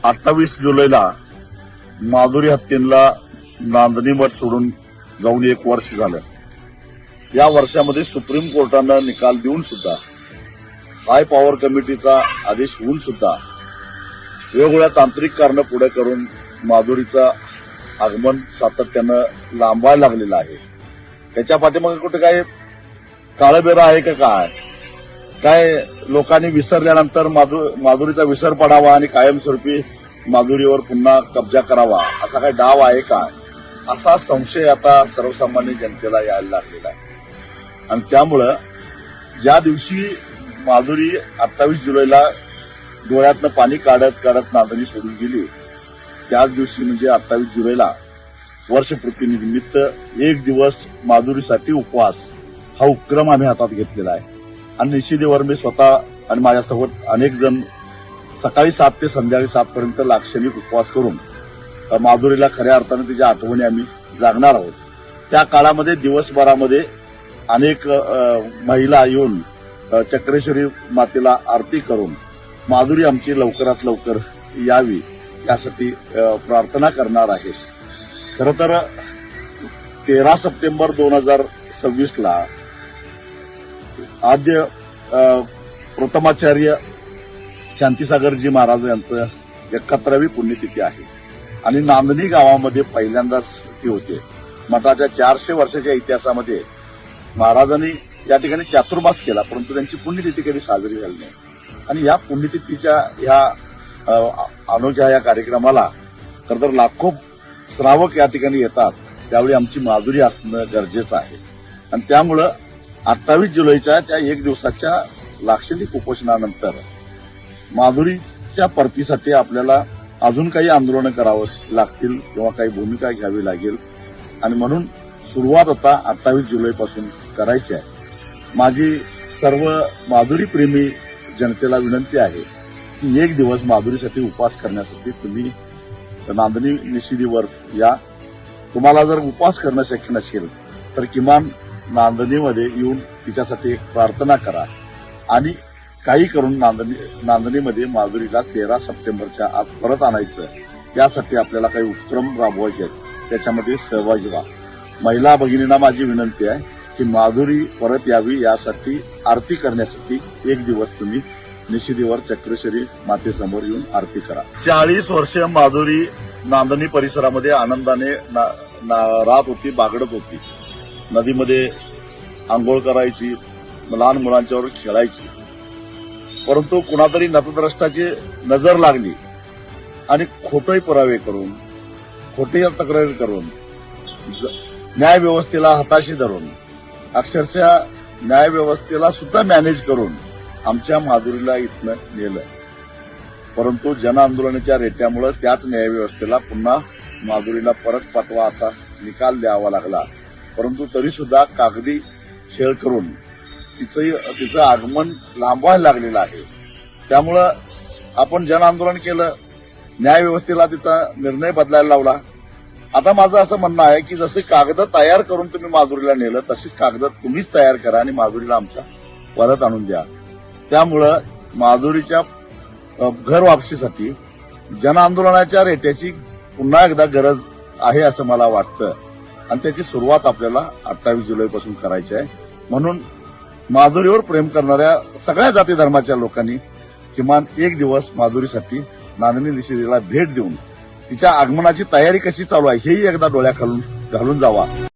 28 जुलैला माधुरी हत्तींना नांदणी मठ सोडून जाऊन 1 वर्ष झालं. या वर्षामध्ये सुप्रीम कोर्टानं निकाल देऊन सुद्धा, हाय पॉवर कमिटीचा आदेश होऊन सुद्धा वेगवेगळ्या तांत्रिक कारणं पुढे करून माधुरीचं आगमन सातत्यानं लांबायला लागलेलं आहे. त्याच्या पाठीमागे कुठे काय काळबेरा आहे का काय लोकांनी विसरल्यानंतर माधुरीचा विसर पडावा आणि कायमस्वरूपी माधुरीवर पुन्हा कब्जा करावा असा काय डाव आहे का, असा संशय आता सर्वसामान्य जनतेला यायला लागलेला आहे. आणि त्यामुळं ज्या दिवशी माधुरी 28 जुलैला डोळ्यातनं पाणी काढत काढत नांदणी सोडून गेली, त्याच दिवशी म्हणजे 28 जुलैला वर्षपूर्तीनिमित्त 1 दिवस माधुरीसाठी उपवास हा उपक्रम आम्ही हातात घेतलेला आहे. आणि निशिदेवर मी स्वतः आणि माझ्यासोबत अनेक जण सकाळी 7 ते संध्याकाळी 7 पर्यंत लाक्षणिक उपवास करून माधुरीला खऱ्या अर्थाने तिच्या आठवणी आम्ही जागणार आहोत. त्या काळामध्ये दिवसभरामध्ये अनेक महिला येऊन चक्रेश्वरी मातेला आरती करून माधुरी आमची लवकरात लवकर यावी यासाठी प्रार्थना करणार आहे. खरं तर 13 सप्टेंबर 2026ला आद्य प्रथमाचार्य शांतीसागरजी महाराज यांचं 71वी पुण्यतिथी आहे. आणि नांदणी गावामध्ये पहिल्यांदाच ती होते. मठाच्या 400 वर्षाच्या इतिहासामध्ये महाराजांनी या ठिकाणी चातुर्मास केला, परंतु त्यांची पुण्यतिथी कधी साजरी झाली नाही. आणि या पुण्यतिथीच्या या अनोख्या या कार्यक्रमाला खरं तर लाखो श्रावक या ठिकाणी येतात. त्यावेळी आमची माधुरी असणं गरजेचं आहे. आणि त्यामुळं 28 जुलैच्या त्या 1 दिवसाच्या लाक्षणिक उपोषणानंतर माधुरीच्या परतीसाठी आपल्याला अजून काही आंदोलनं करावं लागतील किंवा काही भूमिका घ्यावी लागेल. आणि म्हणून सुरुवात आता 28 जुलैपासून करायची आहे. माझी सर्व माधुरी प्रेमी जनतेला विनंती आहे की 1 दिवस माधुरीसाठी उपवास करण्यासाठी तुम्ही नांदणी निशिदीवर या. तुम्हाला जर उपवास करणं शक्य नसेल तर किमान नांदणीमध्ये येऊन तिच्यासाठी एक प्रार्थना करा आणि काही करून नांदणीमध्ये माधुरीला 13 सप्टेंबरच्या आत परत आणायचं. यासाठी आपल्याला काही उपक्रम राबवायचे आहेत, त्याच्यामध्ये सहभागी व्हा. महिला भगिनींना माझी विनंती आहे की माधुरी परत यावी यासाठी आरती करण्यासाठी 1 दिवस तुम्ही निशिदीवर चक्रेश्वरी मातेसमोर येऊन आरती करा. 40 वर्ष माधुरी नांदणी परिसरामध्ये आनंदाने राहत होती, बागडत होती. नदीमध्ये आंघोळ करायची, लहान मुलांच्यावर खेळायची. परंतु कुणातरी नतद्रष्टाची नजर लागली आणि खोटे पुरावे करून, खोटी तक्रारी करून, न्याय व्यवस्थेला हाताशी धरून, अक्षरशः न्याय व्यवस्थेला सुद्धा मॅनेज करून आमच्या माधुरीला इथनं नेलं. परंतु जन आंदोलनाच्या रेट्यामुळे त्याच न्याय व्यवस्थेला पुन्हा माधुरीला परत पाठवा असा निकाल द्यावा लागला. परंतु तरी सुद्धा कागदी खेळ करून तिचं आगमन लांबवायला लागलेलं आहे. त्यामुळं आपण जन आंदोलन केलं, न्याय व्यवस्थेला तिचा निर्णय बदलायला लावला. आता माझं असं म्हणणं आहे की जसे कागद तयार करून तुम्ही माधुरीला नेलं, तशीच कागद तुम्हीच तयार करा आणि माधुरीला आमच्या परत आणून द्या. त्यामुळं माधुरीच्या घर वापसीसाठी जन आंदोलनाच्या रेट्याची पुन्हा एकदा गरज आहे असं मला वाटतं. आणि त्याची सुरुवात आपल्याला 28 जुलैपासून करायची आहे. म्हणून माधुरीवर प्रेम करणाऱ्या सगळ्या जाती धर्माच्या लोकांनी किमान 1 दिवस माधुरीसाठी नांदणी निशिदीला भेट देऊन तिच्या आगमनाची तयारी कशी चालू आहे हेही एकदा डोळ्याखालून घालून जावा.